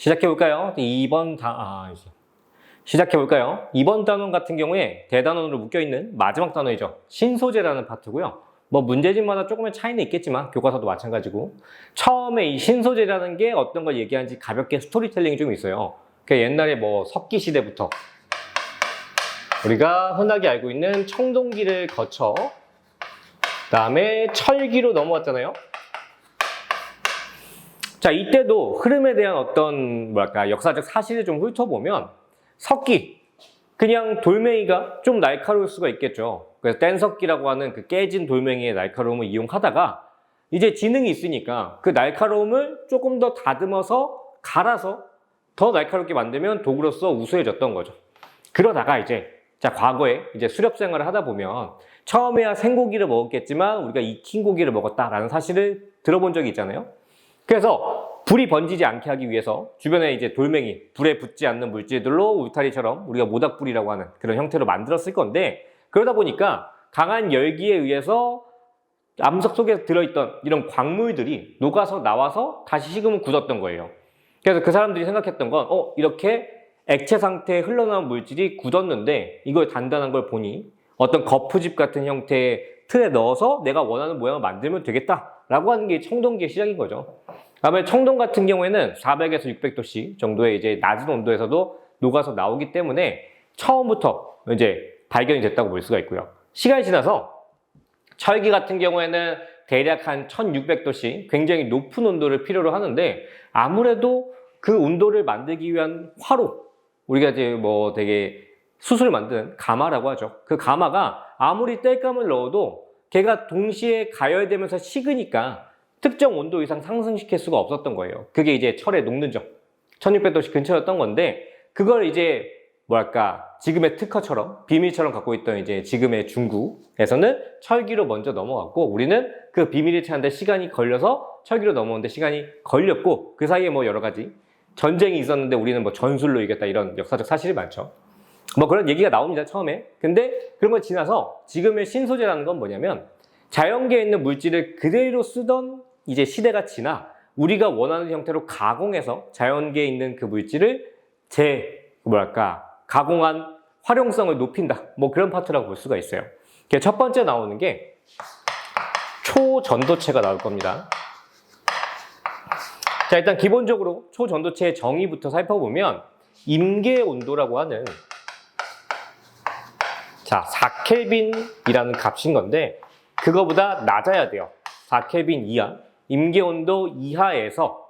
시작해볼까요? 2번 시작해볼까요? 2번 단원 같은 경우에 대단원으로 묶여있는 마지막 단원이죠. 신소재라는 파트고요. 뭐 문제집마다 조금의 차이는 있겠지만 교과서도 마찬가지고 처음에 이 신소재라는 게 어떤 걸 얘기하는지 가볍게 스토리텔링이 좀 있어요. 그러니까 옛날에 뭐 석기 시대부터 우리가 흔하게 알고 있는 청동기를 거쳐 그다음에 철기로 넘어왔잖아요. 자, 이때도 흐름에 대한 어떤 역사적 사실을 좀 훑어보면 석기, 그냥 돌멩이가 좀 날카로울 수가 있겠죠. 그래서 뗀석기라고 하는 그 깨진 돌멩이의 날카로움을 이용하다가 이제 지능이 있으니까 그 날카로움을 조금 더 다듬어서 갈아서 더 날카롭게 만들면 도구로서 우수해졌던 거죠. 그러다가 이제 자, 과거에 이제 수렵 생활을 하다 보면 처음에야 생고기를 먹었겠지만 우리가 익힌 고기를 먹었다라는 사실을 들어본 적이 있잖아요. 그래서 불이 번지지 않게 하기 위해서 주변에 이제 돌멩이, 불에 붙지 않는 물질들로 울타리처럼 우리가 모닥불이라고 하는 그런 형태로 만들었을 건데 그러다 보니까 강한 열기에 의해서 암석 속에 들어있던 이런 광물들이 녹아서 나와서 다시 식으면 굳었던 거예요. 그래서 그 사람들이 생각했던 건 이렇게 액체 상태에 흘러나온 물질이 굳었는데 이걸 단단한 걸 보니 어떤 거푸집 같은 형태의 틀에 넣어서 내가 원하는 모양을 만들면 되겠다라고 하는 게 청동기의 시작인 거죠. 다음에 청동 같은 경우에는 400에서 600도씨 정도의 이제 낮은 온도에서도 녹아서 나오기 때문에 처음부터 이제 발견이 됐다고 볼 수가 있고요. 시간이 지나서 철기 같은 경우에는 대략 한 1600도씨 굉장히 높은 온도를 필요로 하는데 아무래도 그 온도를 만들기 위한 화로, 우리가 이제 뭐 되게 숯을 만드는 가마라고 하죠. 그 가마가 아무리 땔감을 넣어도 걔가 동시에 가열되면서 식으니까 특정 온도 이상 상승시킬 수가 없었던 거예요. 그게 이제 철의 녹는점 1600도씨 근처였던 건데 그걸 이제 지금의 특허처럼 비밀처럼 갖고 있던 이제 지금의 중국에서는 철기로 먼저 넘어갔고 우리는 그 비밀을 찾는데 시간이 걸려서 철기로 넘어오는데 시간이 걸렸고 그 사이에 뭐 여러 가지 전쟁이 있었는데 우리는 뭐 전술로 이겼다 이런 역사적 사실이 많죠. 뭐 그런 얘기가 나옵니다, 처음에. 근데 그런 걸 지나서 지금의 신소재라는 건 뭐냐면 자연계에 있는 물질을 그대로 쓰던 이제 시대가 지나 우리가 원하는 형태로 가공해서 자연계에 있는 그 물질을 가공한 활용성을 높인다. 뭐 그런 파트라고 볼 수가 있어요. 첫 번째 나오는 게 초전도체가 나올 겁니다. 자, 일단 기본적으로 초전도체의 정의부터 살펴보면 임계 온도라고 하는 4켈빈이라는 값인 건데 그거보다 낮아야 돼요. 4켈빈 이하, 임계 온도 이하에서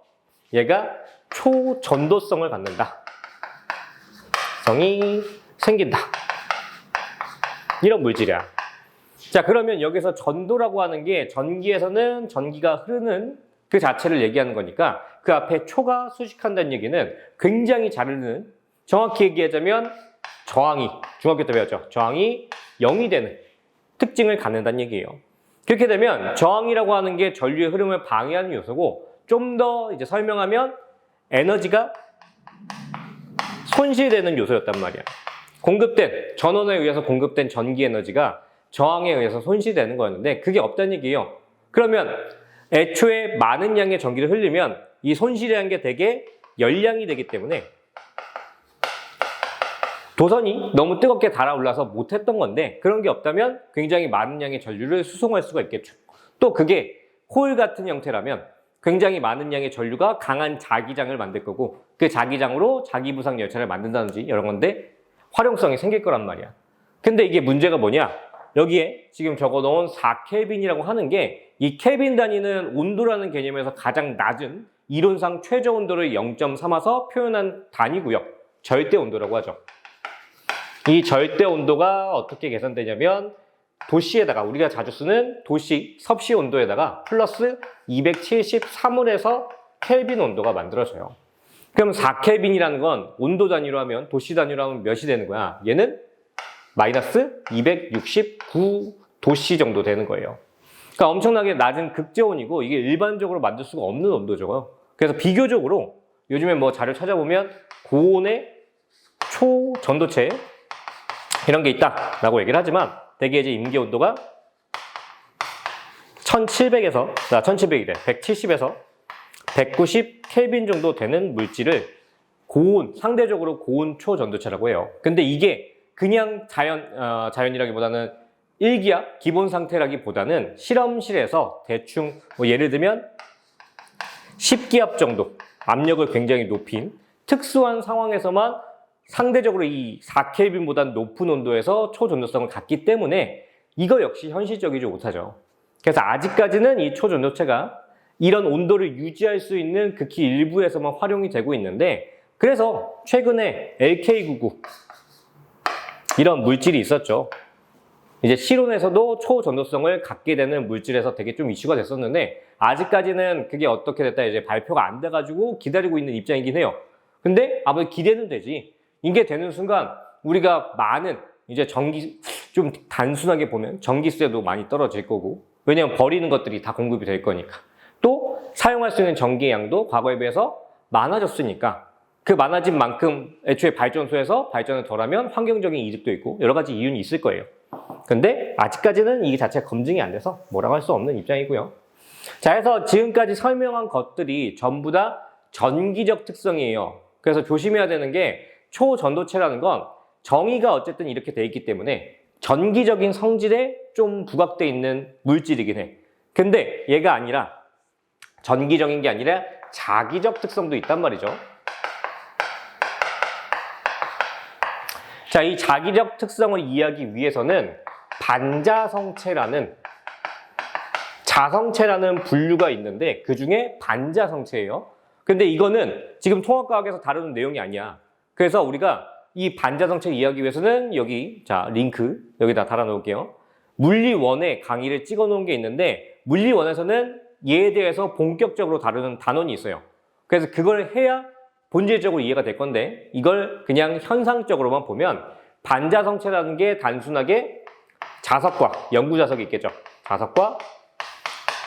얘가 초전도성을 갖는다. 성이 생긴다. 이런 물질이야. 자, 그러면 여기서 전도라고 하는 게 전기에서는 전기가 흐르는 그 자체를 얘기하는 거니까 그 앞에 초가 수식한다는 얘기는 굉장히 잘 흐르는, 정확히 얘기하자면 저항이, 중학교 때 배웠죠. 저항이 0이 되는 특징을 갖는다는 얘기예요. 그렇게 되면 저항이라고 하는 게 전류의 흐름을 방해하는 요소고 좀 더 이제 설명하면 에너지가 손실되는 요소였단 말이야. 전원에 의해서 공급된 전기 에너지가 저항에 의해서 손실되는 거였는데 그게 없다는 얘기예요. 그러면 애초에 많은 양의 전기를 흘리면 이 손실이라는 게 되게 열량이 되기 때문에 도선이 너무 뜨겁게 달아올라서 못했던 건데 그런 게 없다면 굉장히 많은 양의 전류를 수송할 수가 있겠죠. 또 그게 홀 같은 형태라면 굉장히 많은 양의 전류가 강한 자기장을 만들 거고 그 자기장으로 자기부상 열차를 만든다든지 이런 건데 활용성이 생길 거란 말이야. 근데 이게 문제가 뭐냐? 여기에 지금 적어놓은 4켈빈이라고 하는 게 이 켈빈 단위는 온도라는 개념에서 가장 낮은 이론상 최저 온도를 0.3와서 표현한 단위고요. 절대 온도라고 하죠. 이 절대 온도가 어떻게 계산되냐면 도시에다가 우리가 자주 쓰는 도시 섭씨 온도에다가 플러스 273을 해서 켈빈 온도가 만들어져요. 그럼 4켈빈이라는 건 온도 단위로 하면 도시 단위로 하면 몇이 되는 거야? 얘는 마이너스 269도씨 정도 되는 거예요. 그러니까 엄청나게 낮은 극저온이고 이게 일반적으로 만들 수가 없는 온도죠. 그래서 비교적으로 요즘에 뭐 자료 찾아보면 고온의 초전도체 이런 게 있다라고 얘기를 하지만 대개 이제 임계 온도가 1700에서 170에서 190 켈빈 정도 되는 물질을 상대적으로 고온 초전도체라고 해요. 근데 이게 그냥 자연이라기보다는 일기압 기본 상태라기보다는 실험실에서 대충 예를 들면 10기압 정도 압력을 굉장히 높인 특수한 상황에서만 상대적으로 이 4켈빈보다 높은 온도에서 초전도성을 갖기 때문에 이거 역시 현실적이지 못하죠. 그래서 아직까지는 이 초전도체가 이런 온도를 유지할 수 있는 극히 일부에서만 활용이 되고 있는데, 그래서 최근에 LK99 이런 물질이 있었죠. 이제 실온에서도 초전도성을 갖게 되는 물질에서 되게 좀 이슈가 됐었는데, 아직까지는 그게 어떻게 됐다 이제 발표가 안 돼가지고 기다리고 있는 입장이긴 해요. 근데 아무래도 기대는 되지. 이게 되는 순간 우리가 많은 이제 좀 단순하게 보면 전기세도 많이 떨어질 거고, 왜냐면 버리는 것들이 다 공급이 될 거니까. 또 사용할 수 있는 전기의 양도 과거에 비해서 많아졌으니까 그 많아진 만큼 애초에 발전소에서 발전을 덜하면 환경적인 이득도 있고 여러 가지 이유는 있을 거예요. 근데 아직까지는 이 자체가 검증이 안 돼서 뭐라고 할 수 없는 입장이고요. 자, 그래서 지금까지 설명한 것들이 전부 다 전기적 특성이에요. 그래서 조심해야 되는 게 초전도체라는 건 정의가 어쨌든 이렇게 돼 있기 때문에 전기적인 성질에 좀 부각돼 있는 물질이긴 해. 근데 얘가 아니라 전기적인 게 아니라 자기적 특성도 있단 말이죠. 자, 이 자기적 특성을 이해하기 위해서는 반자성체라는 자성체라는 분류가 있는데 그 중에 반자성체예요. 근데 이거는 지금 통합과학에서 다루는 내용이 아니야. 그래서 우리가 이 반자성체를 이해하기 위해서는 여기 자 링크 여기다 달아놓을게요. 물리원의 강의를 찍어 놓은 게 있는데 물리원에서는 얘에 대해서 본격적으로 다루는 단원이 있어요. 그래서 그걸 해야 본질적으로 이해가 될 건데 이걸 그냥 현상적으로만 보면 반자성체라는 게 단순하게 자석과 영구자석이 있겠죠. 자석과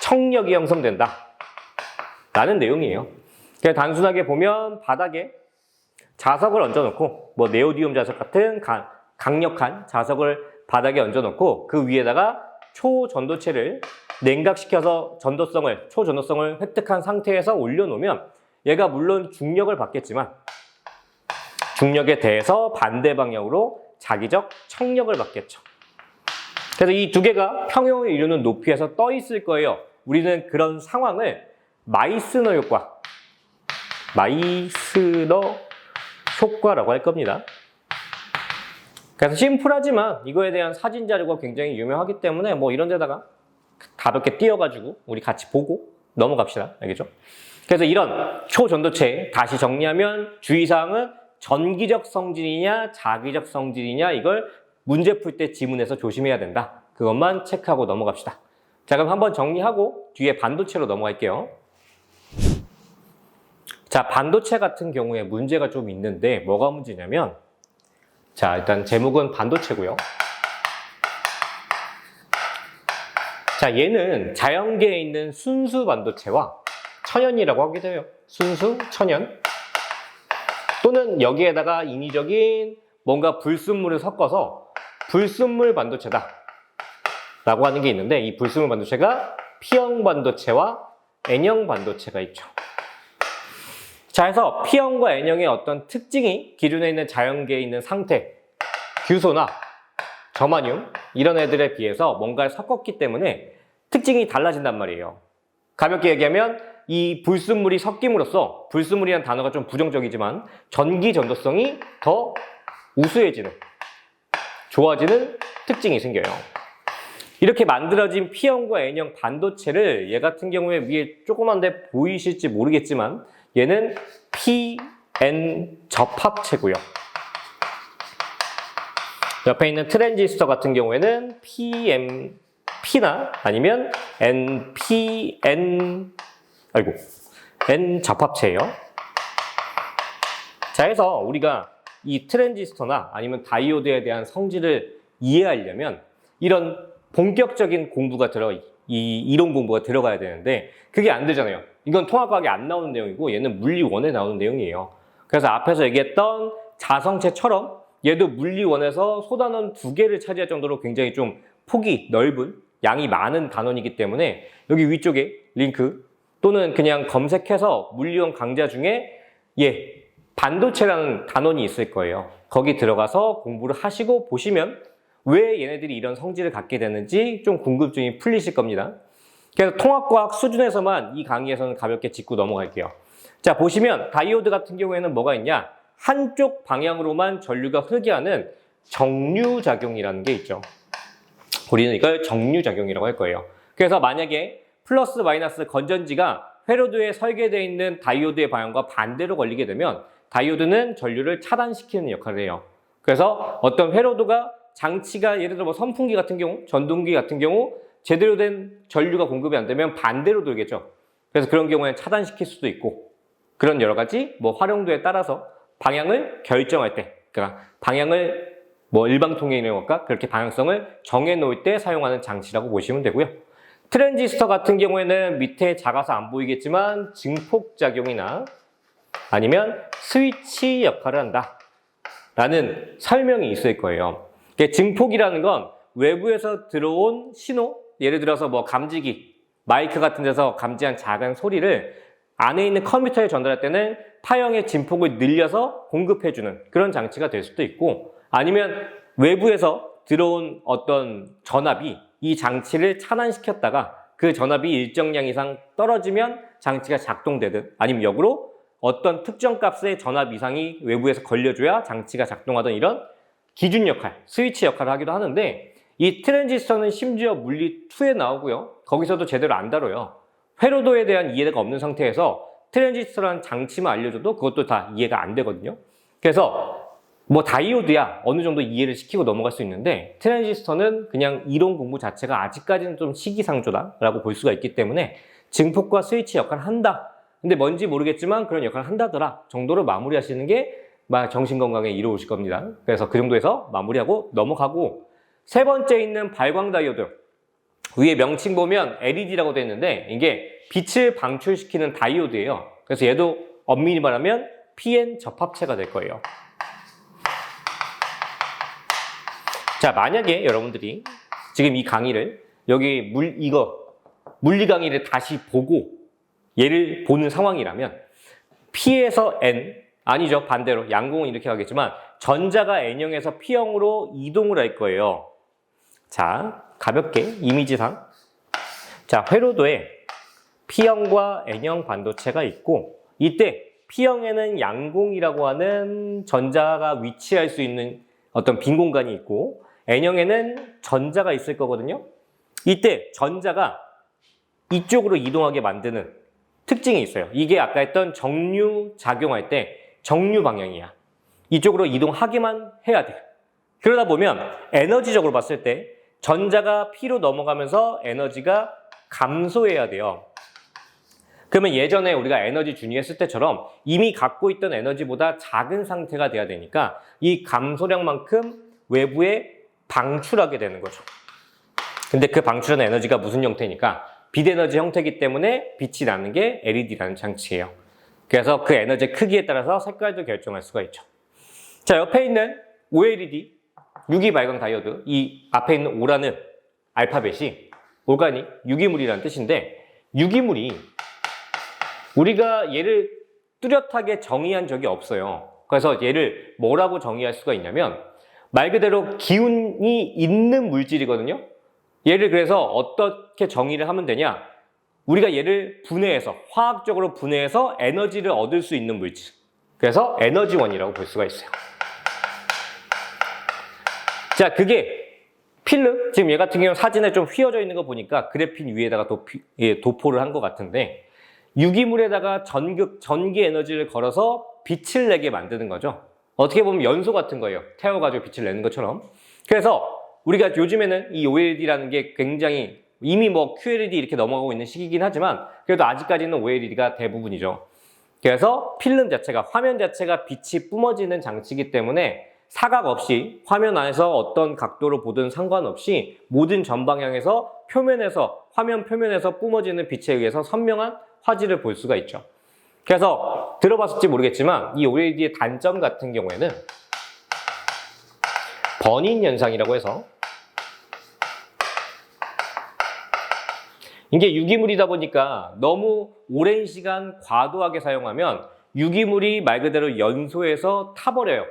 청력이 형성된다 라는 내용이에요. 그냥 단순하게 보면 바닥에 자석을 얹어놓고 뭐 네오디움 자석 같은 강력한 자석을 바닥에 얹어놓고 그 위에다가 초전도체를 냉각시켜서 초전도성을 획득한 상태에서 올려놓으면 얘가 물론 중력을 받겠지만 중력에 대해서 반대 방향으로 자기적 청력을 받겠죠. 그래서 이 두 개가 평형을 이루는 높이에서 떠 있을 거예요. 우리는 그런 상황을 마이스너 효과라고 할 겁니다. 그래서 심플하지만 이거에 대한 사진 자료가 굉장히 유명하기 때문에 뭐 이런 데다가 가볍게 띄워가지고 우리 같이 보고 넘어갑시다. 알겠죠? 그래서 이런 초전도체 다시 정리하면 주의사항은 전기적 성질이냐 자기적 성질이냐 이걸 문제 풀 때 지문에서 조심해야 된다. 그것만 체크하고 넘어갑시다. 자, 그럼 한번 정리하고 뒤에 반도체로 넘어갈게요. 자, 반도체 같은 경우에 문제가 좀 있는데 뭐가 문제냐면 자, 일단 제목은 반도체고요. 자, 얘는 자연계에 있는 순수 반도체와 천연이라고 하기도 해요. 순수, 천연. 또는 여기에다가 인위적인 뭔가 불순물을 섞어서 불순물 반도체다 라고 하는 게 있는데 이 불순물 반도체가 P형 반도체와 N형 반도체가 있죠. 자, 그래서 P형과 N형의 어떤 특징이 기존에 있는 자연계에 있는 상태, 규소나 저마늄 이런 애들에 비해서 뭔가를 섞었기 때문에 특징이 달라진단 말이에요. 가볍게 얘기하면 이 불순물이 섞임으로써 불순물이라는 단어가 좀 부정적이지만 전기 전도성이 더 우수해지는, 좋아지는 특징이 생겨요. 이렇게 만들어진 P형과 N형 반도체를 얘 같은 경우에 위에 조그만데 보이실지 모르겠지만 얘는 PN 접합체고요. 옆에 있는 트랜지스터 같은 경우에는 PMP나 아니면 N 접합체예요. 자, 해서 우리가 이 트랜지스터나 아니면 다이오드에 대한 성질을 이해하려면 이런 본격적인 공부가 이론 공부가 들어가야 되는데 그게 안 되잖아요. 이건 통합과학에 안 나오는 내용이고 얘는 물리원에 나오는 내용이에요. 그래서 앞에서 얘기했던 자성체처럼 얘도 물리원에서 소단원 2개를 차지할 정도로 굉장히 좀 폭이 넓은 양이 많은 단원이기 때문에 여기 위쪽에 링크 또는 그냥 검색해서 물리원 강좌 중에 반도체라는 단원이 있을 거예요. 거기 들어가서 공부를 하시고 보시면 왜 얘네들이 이런 성질을 갖게 되는지 좀 궁금증이 풀리실 겁니다. 그래서 통합과학 수준에서만 이 강의에서는 가볍게 짚고 넘어갈게요. 자, 보시면 다이오드 같은 경우에는 뭐가 있냐? 한쪽 방향으로만 전류가 흐르게 하는 정류작용이라는 게 있죠. 우리는 이걸 정류작용이라고 할 거예요. 그래서 만약에 플러스 마이너스 건전지가 회로도에 설계되어 있는 다이오드의 방향과 반대로 걸리게 되면 다이오드는 전류를 차단시키는 역할을 해요. 그래서 어떤 회로도가 장치가 예를 들어 뭐 선풍기 같은 경우, 전동기 같은 경우 제대로 된 전류가 공급이 안 되면 반대로 돌겠죠. 그래서 그런 경우에 차단시킬 수도 있고 그런 여러 가지 뭐 활용도에 따라서 방향을 결정할 때, 그러니까 방향을 뭐 일방통행이라고 그렇게 방향성을 정해 놓을 때 사용하는 장치라고 보시면 되고요. 트랜지스터 같은 경우에는 밑에 작아서 안 보이겠지만 증폭작용이나 아니면 스위치 역할을 한다 라는 설명이 있을 거예요. 증폭이라는 건 외부에서 들어온 신호, 예를 들어서 뭐 감지기, 마이크 같은 데서 감지한 작은 소리를 안에 있는 컴퓨터에 전달할 때는 파형의 진폭을 늘려서 공급해주는 그런 장치가 될 수도 있고, 아니면 외부에서 들어온 어떤 전압이 이 장치를 차단시켰다가 그 전압이 일정량 이상 떨어지면 장치가 작동되든, 아니면 역으로 어떤 특정 값의 전압 이상이 외부에서 걸려줘야 장치가 작동하던 이런 기준 역할, 스위치 역할을 하기도 하는데, 이 트랜지스터는 심지어 물리 2에 나오고요. 거기서도 제대로 안 다뤄요. 회로도에 대한 이해가 없는 상태에서 트랜지스터라는 장치만 알려줘도 그것도 다 이해가 안 되거든요. 그래서 뭐 다이오드야 어느 정도 이해를 시키고 넘어갈 수 있는데, 트랜지스터는 그냥 이론 공부 자체가 아직까지는 좀 시기상조다라고 볼 수가 있기 때문에 증폭과 스위치 역할을 한다. 근데 뭔지 모르겠지만 그런 역할을 한다더라 정도로 마무리하시는 게 정신건강에 이로우실 겁니다. 그래서 그 정도에서 마무리하고 넘어가고, 세 번째 있는 발광 다이오드, 위에 명칭 보면 LED라고 되어 있는데 이게 빛을 방출시키는 다이오드예요. 그래서 얘도 엄밀히 말하면 PN 접합체가 될 거예요. 자, 만약에 여러분들이 지금 이 강의를 여기 물리 강의를 다시 보고 얘를 보는 상황이라면 P에서 N, 아니죠, 반대로 양공은 이렇게 가겠지만 전자가 N형에서 P형으로 이동을 할 거예요. 자, 가볍게 이미지상, 자, 회로도에 P형과 N형 반도체가 있고, 이때 P형에는 양공이라고 하는 전자가 위치할 수 있는 어떤 빈 공간이 있고, N형에는 전자가 있을 거거든요. 이때 전자가 이쪽으로 이동하게 만드는 특징이 있어요. 이게 아까 했던 정류 작용할 때 정류 방향이야. 이쪽으로 이동하기만 해야 돼. 그러다 보면 에너지적으로 봤을 때 전자가 P로 넘어가면서 에너지가 감소해야 돼요. 그러면 예전에 우리가 에너지 준위했을 때처럼 이미 갖고 있던 에너지보다 작은 상태가 돼야 되니까 이 감소량만큼 외부에 방출하게 되는 거죠. 근데 그 방출하는 에너지가 무슨 형태니까 빛에너지 형태이기 때문에 빛이 나는 게 LED라는 장치예요. 그래서 그 에너지의 크기에 따라서 색깔도 결정할 수가 있죠. 자, 옆에 있는 OLED, 유기 발광 다이오드, 이 앞에 있는 O라는 알파벳이 오가닉, 유기물이라는 뜻인데, 유기물이 우리가 얘를 뚜렷하게 정의한 적이 없어요. 그래서 얘를 뭐라고 정의할 수가 있냐면 말 그대로 기운이 있는 물질이거든요. 얘를 그래서 어떻게 정의를 하면 되냐, 우리가 얘를 분해해서, 화학적으로 분해해서 에너지를 얻을 수 있는 물질, 그래서 에너지원이라고 볼 수가 있어요. 자, 그게 필름, 지금 얘 같은 경우는 사진에 좀 휘어져 있는 거 보니까 그래핀 위에다가 도포를 한 것 같은데, 유기물에다가 전기 에너지를 걸어서 빛을 내게 만드는 거죠. 어떻게 보면 연소 같은 거예요. 태워가지고 빛을 내는 것처럼. 그래서 우리가 요즘에는 이 OLED라는 게 굉장히 이미 뭐 QLED 이렇게 넘어가고 있는 시기이긴 하지만 그래도 아직까지는 OLED가 대부분이죠. 그래서 필름 자체가, 화면 자체가 빛이 뿜어지는 장치이기 때문에 사각 없이 화면 안에서 어떤 각도로 보든 상관없이 모든 전방향에서 화면 표면에서 뿜어지는 빛에 의해서 선명한 화질을 볼 수가 있죠. 그래서 들어봤을지 모르겠지만 이 OLED의 단점 같은 경우에는 버닝 현상이라고 해서, 이게 유기물이다 보니까 너무 오랜 시간 과도하게 사용하면 유기물이 말 그대로 연소해서 타버려요.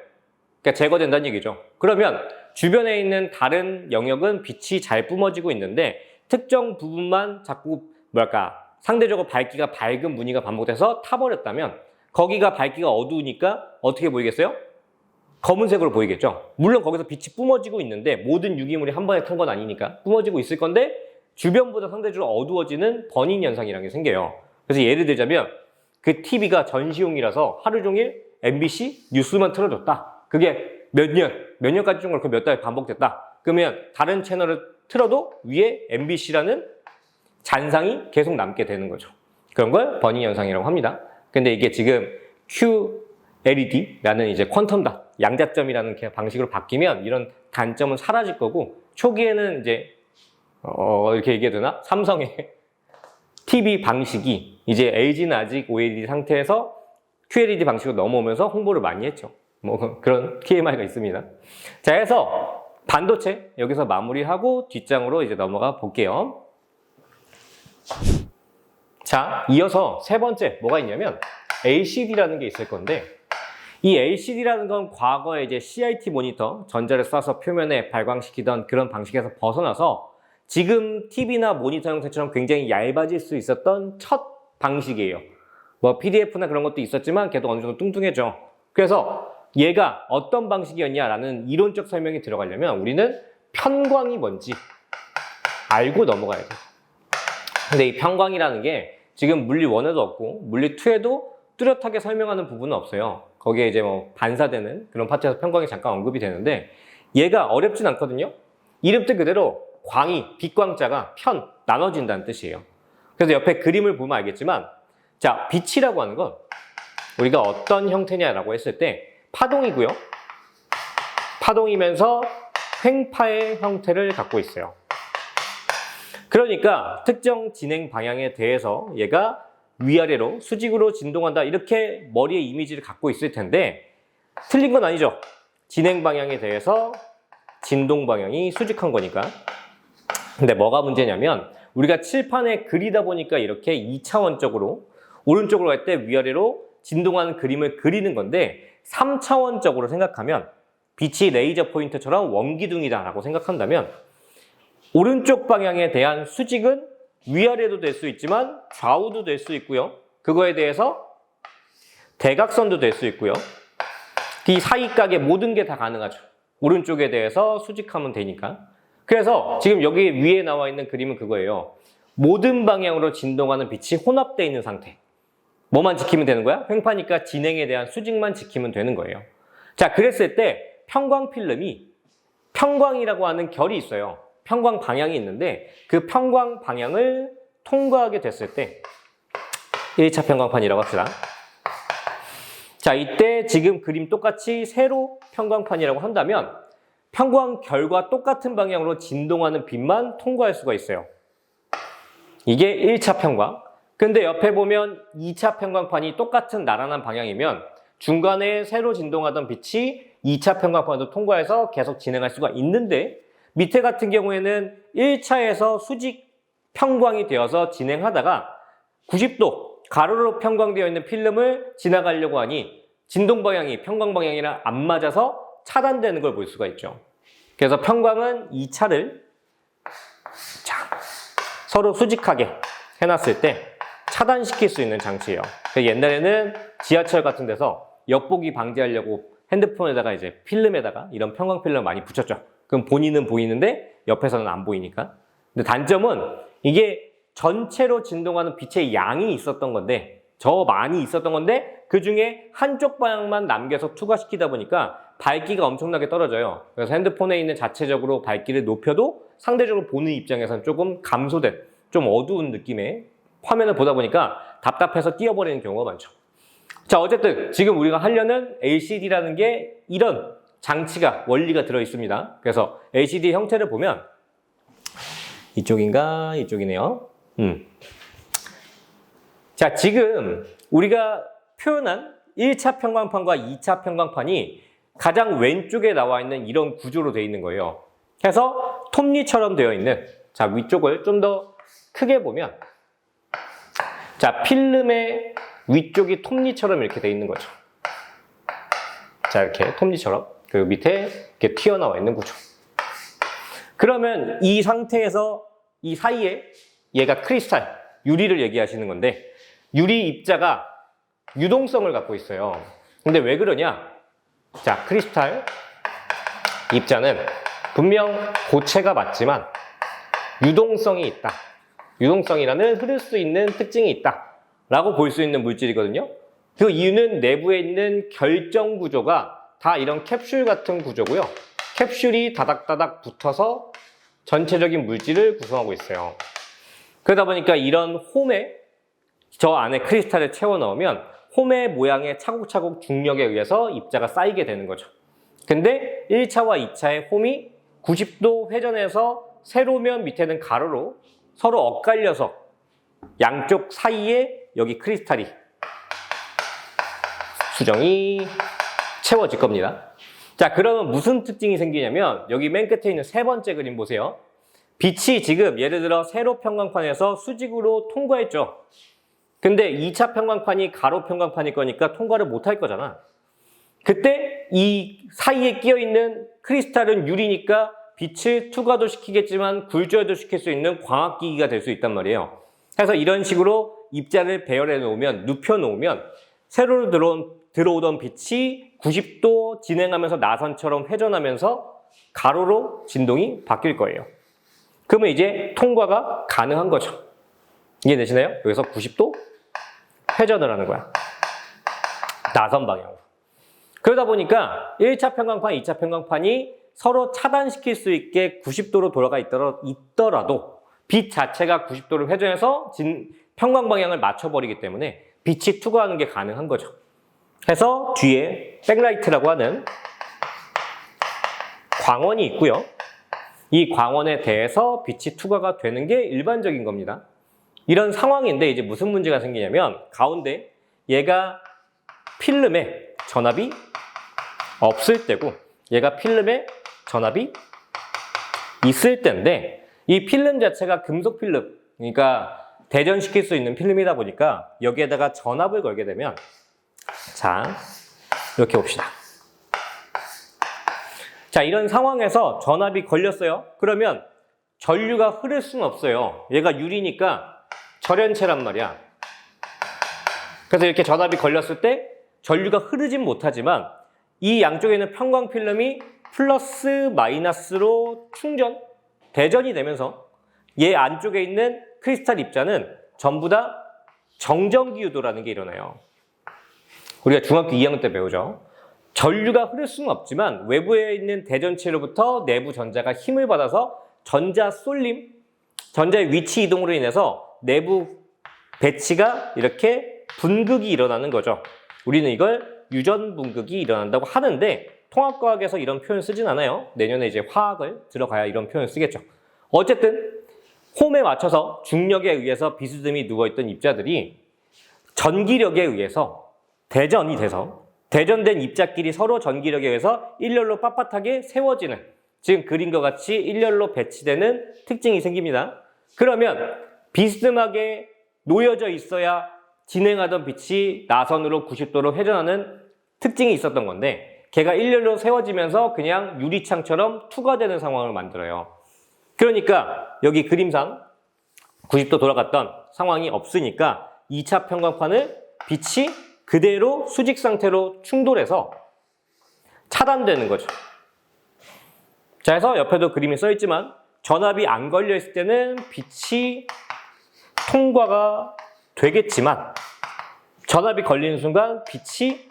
그러니까 제거된다는 얘기죠. 그러면 주변에 있는 다른 영역은 빛이 잘 뿜어지고 있는데 특정 부분만 자꾸 상대적으로 밝기가 밝은 무늬가 반복돼서 타버렸다면 거기가 밝기가 어두우니까 어떻게 보이겠어요? 검은색으로 보이겠죠. 물론 거기서 빛이 뿜어지고 있는데 모든 유기물이 한 번에 탄 건 아니니까 뿜어지고 있을 건데 주변보다 상대적으로 어두워지는 버닝 현상이라는 게 생겨요. 그래서 예를 들자면 그 TV가 전시용이라서 하루 종일 MBC 뉴스만 틀어줬다. 그게 몇 년까지 좀 그렇고 몇 달 반복됐다. 그러면 다른 채널을 틀어도 위에 MBC라는 잔상이 계속 남게 되는 거죠. 그런 걸 버닝 현상이라고 합니다. 근데 이게 지금 QLED라는 이제 퀀텀 닷, 양자점이라는 방식으로 바뀌면 이런 단점은 사라질 거고 초기에는 이제 이렇게 얘기해도 되나? 삼성의 TV 방식이 이제 LG는 아직 OLED 상태에서 QLED 방식으로 넘어오면서 홍보를 많이 했죠. 뭐 그런 TMI가 있습니다. 자, 해서 반도체 여기서 마무리하고 뒷장으로 이제 넘어가 볼게요. 자, 이어서 세 번째 뭐가 있냐면 LCD라는 게 있을 건데 이 LCD라는 건 과거에 이제 CRT 모니터, 전자를 쏴서 표면에 발광시키던 그런 방식에서 벗어나서 지금 TV나 모니터 형태처럼 굉장히 얇아질 수 있었던 첫 방식이에요. 뭐 PDF나 그런 것도 있었지만 걔도 어느 정도 뚱뚱해져. 그래서 얘가 어떤 방식이었냐라는 이론적 설명이 들어가려면 우리는 편광이 뭔지 알고 넘어가야 돼요. 근데 이 편광이라는 게 지금 물리 1에도 없고 물리 2에도 뚜렷하게 설명하는 부분은 없어요. 거기에 이제 뭐 반사되는 그런 파트에서 편광이 잠깐 언급이 되는데 얘가 어렵진 않거든요. 이름 뜻 그대로 광이, 빛광자가 나눠진다는 뜻이에요. 그래서 옆에 그림을 보면 알겠지만 자, 빛이라고 하는 건 우리가 어떤 형태냐라고 했을 때 파동이고요. 파동이면서 횡파의 형태를 갖고 있어요. 그러니까 특정 진행 방향에 대해서 얘가 위아래로 수직으로 진동한다 이렇게 머리에 이미지를 갖고 있을 텐데 틀린 건 아니죠. 진행 방향에 대해서 진동 방향이 수직한 거니까. 근데 뭐가 문제냐면 우리가 칠판에 그리다 보니까 이렇게 2차원적으로 오른쪽으로 갈 때 위아래로 진동하는 그림을 그리는 건데 3차원적으로 생각하면 빛이 레이저 포인터처럼 원기둥이다 라고 생각한다면 오른쪽 방향에 대한 수직은 위아래도 될 수 있지만 좌우도 될 수 있고요. 그거에 대해서 대각선도 될 수 있고요. 이 사이각의 모든 게 다 가능하죠. 오른쪽에 대해서 수직하면 되니까. 그래서 지금 여기 위에 나와 있는 그림은 그거예요. 모든 방향으로 진동하는 빛이 혼합되어 있는 상태. 뭐만 지키면 되는 거야? 횡파니까 진행에 대한 수직만 지키면 되는 거예요. 자, 그랬을 때 편광 필름이 편광이라고 하는 결이 있어요. 편광 방향이 있는데 그 편광 방향을 통과하게 됐을 때 1차 편광판이라고 합시다. 자, 이때 지금 그림 똑같이 세로 편광판이라고 한다면 편광 결과 똑같은 방향으로 진동하는 빛만 통과할 수가 있어요. 이게 1차 편광. 근데 옆에 보면 2차 편광판이 똑같은 나란한 방향이면 중간에 세로 진동하던 빛이 2차 편광판도 통과해서 계속 진행할 수가 있는데 밑에 같은 경우에는 1차에서 수직 편광이 되어서 진행하다가 90도 가로로 편광되어 있는 필름을 지나가려고 하니 진동 방향이 편광 방향이랑 안 맞아서 차단되는 걸 볼 수가 있죠. 그래서 편광은 2차를 서로 수직하게 해놨을 때 차단시킬 수 있는 장치예요. 옛날에는 지하철 같은 데서 엿보기 방지하려고 핸드폰에다가 이제 필름에다가 이런 편광 필름을 많이 붙였죠. 그럼 본인은 보이는데 옆에서는 안 보이니까. 근데 단점은 이게 전체로 진동하는 빛의 양이 있었던 건데 많이 있었던 건데 그 중에 한쪽 방향만 남겨서 투과시키다 보니까 밝기가 엄청나게 떨어져요. 그래서 핸드폰에 있는 자체적으로 밝기를 높여도 상대적으로 보는 입장에서는 조금 감소된 좀 어두운 느낌의 화면을 보다 보니까 답답해서 띄워버리는 경우가 많죠. 자, 어쨌든 지금 우리가 하려는 LCD라는 게 이런 장치가 원리가 들어 있습니다. 그래서 LCD 형태를 보면 이쪽인가 이쪽이네요. 자, 지금 우리가 표현한 1차 편광판과 2차 편광판이 가장 왼쪽에 나와 있는 이런 구조로 되어 있는 거예요. 그래서 톱니처럼 되어 있는, 자, 위쪽을 좀 더 크게 보면, 자, 필름의 위쪽이 톱니처럼 이렇게 돼 있는 거죠. 자, 이렇게 톱니처럼. 그리고 밑에 이렇게 튀어나와 있는 구조. 그러면 이 상태에서 이 사이에 얘가 크리스탈, 유리를 얘기하시는 건데, 유리 입자가 유동성을 갖고 있어요. 근데 왜 그러냐? 자, 크리스탈 입자는 분명 고체가 맞지만 유동성이 있다. 유동성이라는 흐를 수 있는 특징이 있다. 라고 볼 수 있는 물질이거든요. 그 이유는 내부에 있는 결정 구조가 다 이런 캡슐 같은 구조고요. 캡슐이 다닥다닥 붙어서 전체적인 물질을 구성하고 있어요. 그러다 보니까 이런 홈에 저 안에 크리스탈을 채워 넣으면 홈의 모양의 차곡차곡 중력에 의해서 입자가 쌓이게 되는 거죠. 근데 1차와 2차의 홈이 90도 회전해서 세로면 밑에는 가로로 서로 엇갈려서 양쪽 사이에 여기 크리스탈이 수정이 채워질 겁니다. 자, 그러면 무슨 특징이 생기냐면 여기 맨 끝에 있는 세 번째 그림 보세요. 빛이 지금 예를 들어 세로 평광판에서 수직으로 통과했죠. 근데 2차 평광판이 가로 평광판일 거니까 통과를 못 할 거잖아. 그때 이 사이에 끼어 있는 크리스탈은 유리니까 빛을 투과도 시키겠지만 굴절도 시킬 수 있는 광학기기가 될 수 있단 말이에요. 그래서 이런 식으로 입자를 배열해 놓으면, 눕혀 놓으면 세로로 들어오던 빛이 90도 진행하면서 나선처럼 회전하면서 가로로 진동이 바뀔 거예요. 그러면 이제 통과가 가능한 거죠. 이해되시나요? 여기서 90도 회전을 하는 거야. 나선 방향으로. 그러다 보니까 1차 평광판, 2차 평광판이 서로 차단시킬 수 있게 90도로 돌아가 있더라도 빛 자체가 90도를 회전해서 평광 방향을 맞춰버리기 때문에 빛이 투과하는 게 가능한 거죠. 그래서 뒤에 백라이트라고 하는 광원이 있고요. 이 광원에 대해서 빛이 투과가 되는 게 일반적인 겁니다. 이런 상황인데 이제 무슨 문제가 생기냐면 가운데 얘가 필름에 전압이 없을 때고 얘가 필름에 전압이 있을 때인데 이 필름 자체가 금속 필름, 그러니까 대전시킬 수 있는 필름이다 보니까 여기에다가 전압을 걸게 되면 자, 이렇게 봅시다. 자, 이런 상황에서 전압이 걸렸어요. 그러면 전류가 흐를 수는 없어요. 얘가 유리니까 절연체란 말이야. 그래서 이렇게 전압이 걸렸을 때 전류가 흐르진 못하지만 이 양쪽에는 평광 필름이 플러스 마이너스로 대전이 되면서 얘 안쪽에 있는 크리스탈 입자는 전부 다 정전기 유도라는 게 일어나요. 우리가 중학교 2학년 때 배우죠. 전류가 흐를 수는 없지만 외부에 있는 대전체로부터 내부 전자가 힘을 받아서 전자 쏠림, 전자의 위치 이동으로 인해서 내부 배치가 이렇게 분극이 일어나는 거죠. 우리는 이걸 유전 분극이 일어난다고 하는데 통합과학에서 이런 표현 쓰진 않아요. 내년에 이제 화학을 들어가야 이런 표현 쓰겠죠. 어쨌든 홈에 맞춰서 중력에 의해서 비스듬히 누워있던 입자들이 전기력에 의해서 대전이 돼서 대전된 입자끼리 서로 전기력에 의해서 일렬로 빳빳하게 세워지는, 지금 그린 것 같이 일렬로 배치되는 특징이 생깁니다. 그러면 비스듬하게 놓여져 있어야 진행하던 빛이 나선으로 90도로 회전하는 특징이 있었던 건데 걔가 일렬로 세워지면서 그냥 유리창처럼 투과되는 상황을 만들어요. 그러니까 여기 그림상 90도 돌아갔던 상황이 없으니까 2차 평광판을 빛이 그대로 수직 상태로 충돌해서 차단되는 거죠. 자, 그래서 옆에도 그림이 써 있지만 전압이 안 걸려 있을 때는 빛이 통과가 되겠지만 전압이 걸리는 순간 빛이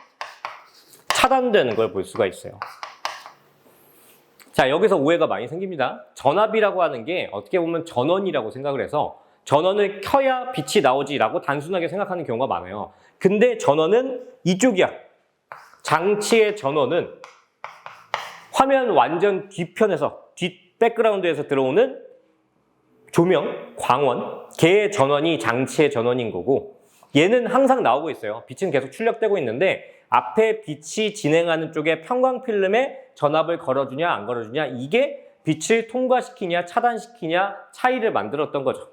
차단되는 걸 볼 수가 있어요. 자, 여기서 오해가 많이 생깁니다. 전압이라고 하는 게 어떻게 보면 전원이라고 생각을 해서 전원을 켜야 빛이 나오지라고 단순하게 생각하는 경우가 많아요. 근데 전원은 이쪽이야. 장치의 전원은 화면 완전 뒤편에서, 백그라운드에서 들어오는 조명, 광원, 걔의 전원이 장치의 전원인 거고 얘는 항상 나오고 있어요. 빛은 계속 출력되고 있는데 앞에 빛이 진행하는 쪽에 평광 필름에 전압을 걸어주냐 안 걸어주냐, 이게 빛을 통과시키냐 차단시키냐 차이를 만들었던 거죠.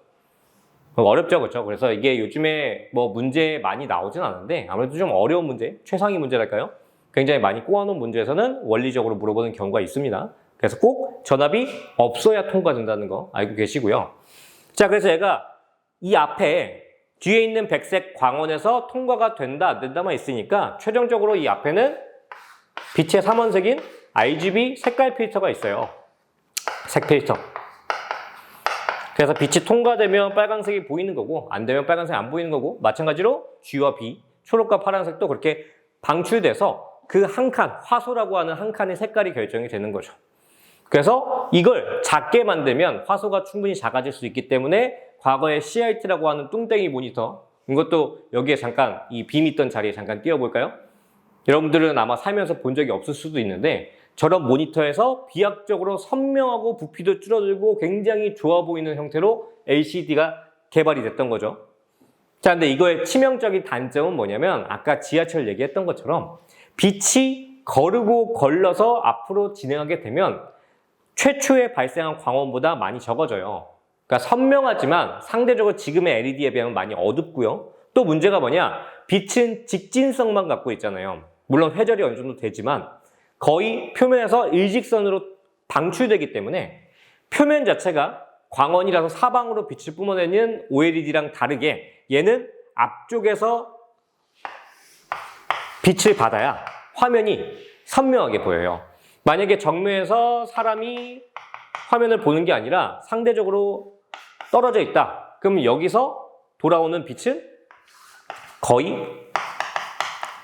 어렵죠, 그렇죠? 그래서 이게 요즘에 뭐 문제 많이 나오진 않은데 아무래도 좀 어려운 문제, 최상위 문제랄까요? 굉장히 많이 꼬아놓은 문제에서는 원리적으로 물어보는 경우가 있습니다. 그래서 꼭 전압이 없어야 통과된다는 거 알고 계시고요. 자, 그래서 얘가 이 앞에 뒤에 있는 백색 광원에서 통과가 된다, 안 된다만 있으니까 최종적으로 이 앞에는 빛의 삼원색인 RGB 색깔 필터가 있어요. 색 필터. 그래서 빛이 통과되면 빨간색이 보이는 거고 안 되면 빨간색이 안 보이는 거고 마찬가지로 G와 B, 초록과 파란색도 그렇게 방출돼서 그 한 칸, 화소라고 하는 한 칸의 색깔이 결정이 되는 거죠. 그래서 이걸 작게 만들면 화소가 충분히 작아질 수 있기 때문에 과거에 CRT라고 하는 뚱땡이 모니터, 이것도 여기에 잠깐 이 빔 있던 자리에 잠깐 띄워볼까요? 여러분들은 아마 살면서 본 적이 없을 수도 있는데 저런 모니터에서 비약적으로 선명하고 부피도 줄어들고 굉장히 좋아 보이는 형태로 LCD가 개발이 됐던 거죠. 자, 근데 이거의 치명적인 단점은 뭐냐면 아까 지하철 얘기했던 것처럼 빛이 거르고 걸러서 앞으로 진행하게 되면 최초에 발생한 광원보다 많이 적어져요. 그러니까 선명하지만 상대적으로 지금의 LED에 비하면 많이 어둡고요. 또 문제가 뭐냐? 빛은 직진성만 갖고 있잖아요. 물론 회절이 어느 정도 되지만 거의 표면에서 일직선으로 방출되기 때문에 표면 자체가 광원이라서 사방으로 빛을 뿜어내는 OLED랑 다르게 얘는 앞쪽에서 빛을 받아야 화면이 선명하게 보여요. 만약에 정면에서 사람이 화면을 보는 게 아니라 상대적으로 떨어져 있다. 그럼 여기서 돌아오는 빛은 거의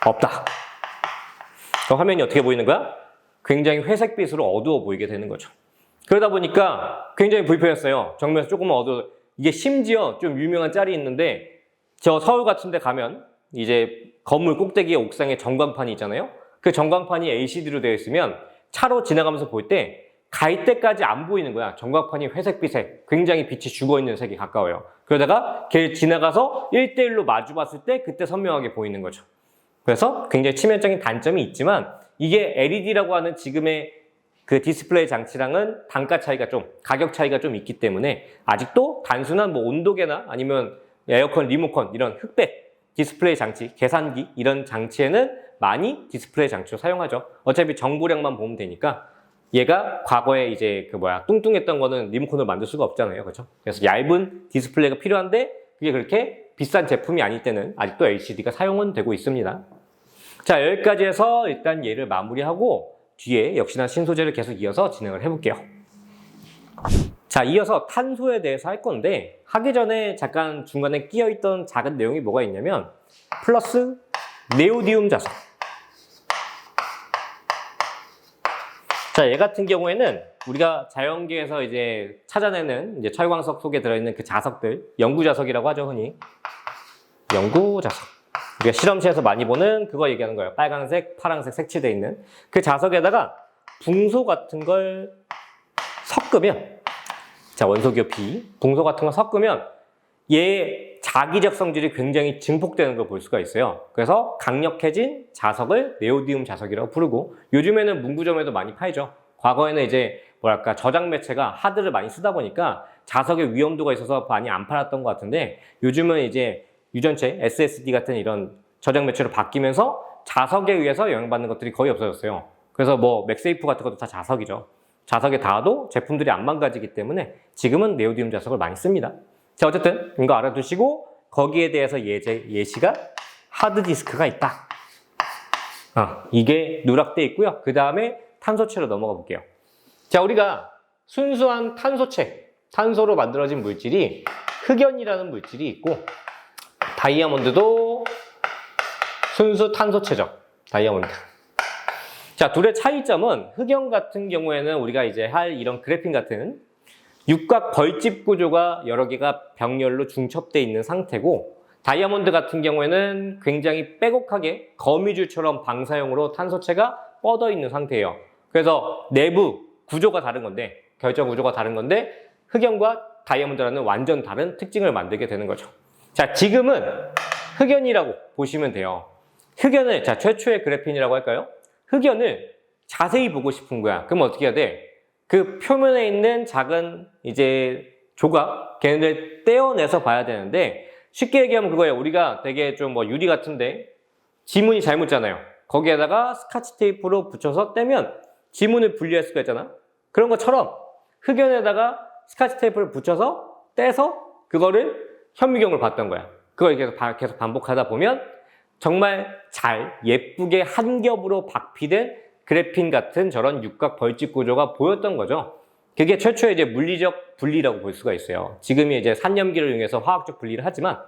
없다. 그 화면이 어떻게 보이는 거야? 굉장히 회색빛으로 어두워 보이게 되는 거죠. 그러다 보니까 굉장히 불편했어요. 정면에서 조금만 어두워. 이게 심지어 좀 유명한 짤이 있는데 저 서울 같은 데 가면 이제 건물 꼭대기에 옥상에 전광판이 있잖아요. 그 전광판이 LCD로 되어 있으면 차로 지나가면서 볼 때 갈 때까지 안 보이는 거야. 전광판이 회색빛에 굉장히 빛이 죽어있는 색이 가까워요. 그러다가 걔 지나가서 1대1로 마주 봤을 때 그때 선명하게 보이는 거죠. 그래서 굉장히 치명적인 단점이 있지만 이게 LED라고 하는 지금의 그 디스플레이 장치랑은 단가 차이가 좀, 가격 차이가 좀 있기 때문에 아직도 단순한 뭐 온도계나 아니면 에어컨, 리모컨 이런 흑백 디스플레이 장치, 계산기 이런 장치에는 많이 디스플레이 장치로 사용하죠. 어차피 정보량만 보면 되니까 얘가 과거에 이제 뚱뚱했던 거는 리모컨으로 만들 수가 없잖아요. 그렇죠? 그래서 얇은 디스플레이가 필요한데 그게 그렇게 비싼 제품이 아닐 때는 아직도 LCD가 사용은 되고 있습니다. 자, 여기까지 해서 일단 얘를 마무리하고 뒤에 역시나 신소재를 계속 이어서 진행을 해볼게요. 자, 이어서 탄소에 대해서 할 건데 하기 전에 잠깐 중간에 끼어있던 작은 내용이 뭐가 있냐면 플러스 네오디움 자석. 자, 얘 같은 경우에는 우리가 자연계에서 이제 찾아내는 이제 철광석 속에 들어있는 그 자석들, 연구자석이라고 하죠, 흔히. 연구자석. 우리가 실험실에서 많이 보는 그거 얘기하는 거예요. 빨간색, 파란색 색칠되어 있는 그 자석에다가 붕소 같은 걸 섞으면, 자, 원소기호 B, 붕소 같은 걸 섞으면 얘의 자기적 성질이 굉장히 증폭되는 걸 볼 수가 있어요. 그래서 강력해진 자석을 네오디움 자석이라고 부르고 요즘에는 문구점에도 많이 팔죠. 과거에는 이제 저장 매체가 하드를 많이 쓰다 보니까 자석의 위험도가 있어서 많이 안 팔았던 것 같은데 요즘은 이제 유전체, SSD 같은 이런 저장 매체로 바뀌면서 자석에 의해서 영향받는 것들이 거의 없어졌어요. 그래서 맥세이프 같은 것도 다 자석이죠. 자석에 닿아도 제품들이 안 망가지기 때문에 지금은 네오디움 자석을 많이 씁니다. 자, 어쨌든 이거 알아두시고 거기에 대해서 예시가 하드디스크가 있다. 이게 누락돼 있고요. 그 다음에 탄소체로 넘어가 볼게요. 자, 우리가 순수한 탄소체, 탄소로 만들어진 물질이 흑연이라는 물질이 있고 다이아몬드도 순수 탄소체죠. 다이아몬드. 자, 둘의 차이점은 흑연 같은 경우에는 우리가 이제 할 이런 그래핀 같은 육각 벌집 구조가 여러 개가 병렬로 중첩되어 있는 상태고 다이아몬드 같은 경우에는 굉장히 빼곡하게 거미줄처럼 방사형으로 탄소체가 뻗어 있는 상태예요. 그래서 내부 구조가 다른 건데 결정 구조가 다른 건데 흑연과 다이아몬드라는 완전 다른 특징을 만들게 되는 거죠. 자, 지금은 흑연이라고 보시면 돼요. 흑연을, 자, 최초의 그래핀이라고 할까요? 흑연을 자세히 보고 싶은 거야. 그럼 어떻게 해야 돼? 그 표면에 있는 작은 이제 조각, 걔네들 떼어내서 봐야 되는데 쉽게 얘기하면 그거예요. 우리가 되게 좀 뭐 유리 같은데 지문이 잘 묻잖아요. 거기에다가 스카치 테이프로 붙여서 떼면 지문을 분리할 수가 있잖아. 그런 것처럼 흑연에다가 스카치 테이프를 붙여서 떼서 그거를 현미경을 봤던 거야. 그걸 계속 반복하다 보면 정말 잘 예쁘게 한 겹으로 박피된 그래핀 같은 저런 육각 벌집 구조가 보였던 거죠. 그게 최초의 이제 물리적 분리라고 볼 수가 있어요. 지금이 이제 산염기를 이용해서 화학적 분리를 하지만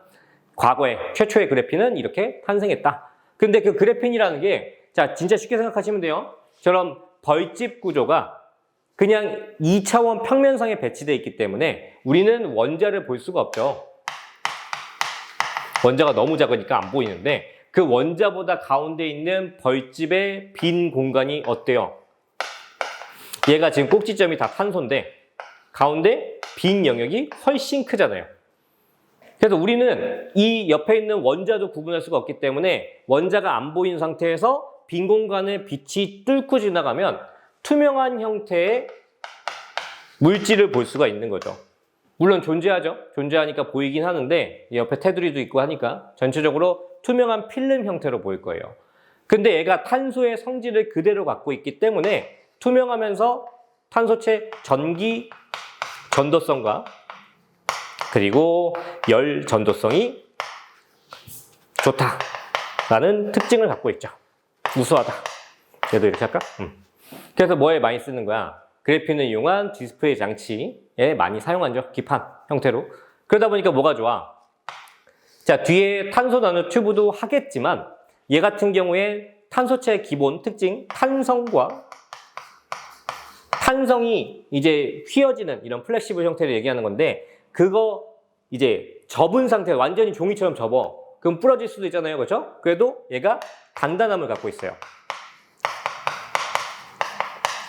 과거에 최초의 그래핀은 이렇게 탄생했다. 근데 그 그래핀이라는 게, 자, 진짜 쉽게 생각하시면 돼요. 저런 벌집 구조가 그냥 2차원 평면상에 배치되어 있기 때문에 우리는 원자를 볼 수가 없죠. 원자가 너무 작으니까 안 보이는데 그 원자보다 가운데 있는 벌집의 빈 공간이 어때요? 얘가 지금 꼭지점이 다 탄소인데 가운데 빈 영역이 훨씬 크잖아요. 그래서 우리는 이 옆에 있는 원자도 구분할 수가 없기 때문에 원자가 안 보이는 상태에서 빈 공간을 빛이 뚫고 지나가면 투명한 형태의 물질을 볼 수가 있는 거죠. 물론 존재하죠. 존재하니까 보이긴 하는데 옆에 테두리도 있고 하니까 전체적으로 투명한 필름 형태로 보일 거예요. 근데 얘가 탄소의 성질을 그대로 갖고 있기 때문에 투명하면서 탄소체 전기 전도성과 그리고 열 전도성이 좋다라는 특징을 갖고 있죠. 우수하다. 얘도 이렇게 할까? 그래서 뭐에 많이 쓰는 거야? 그래핀을 이용한 디스플레이 장치에 많이 사용하죠. 기판 형태로. 그러다 보니까 뭐가 좋아? 자, 뒤에 탄소 나노 튜브도 하겠지만 얘 같은 경우에 탄소체의 기본 특징, 탄성이 이제 휘어지는 이런 플렉시블 형태를 얘기하는 건데 그거 이제 접은 상태, 완전히 종이처럼 접어. 그럼 부러질 수도 있잖아요. 그렇죠? 그래도 얘가 단단함을 갖고 있어요.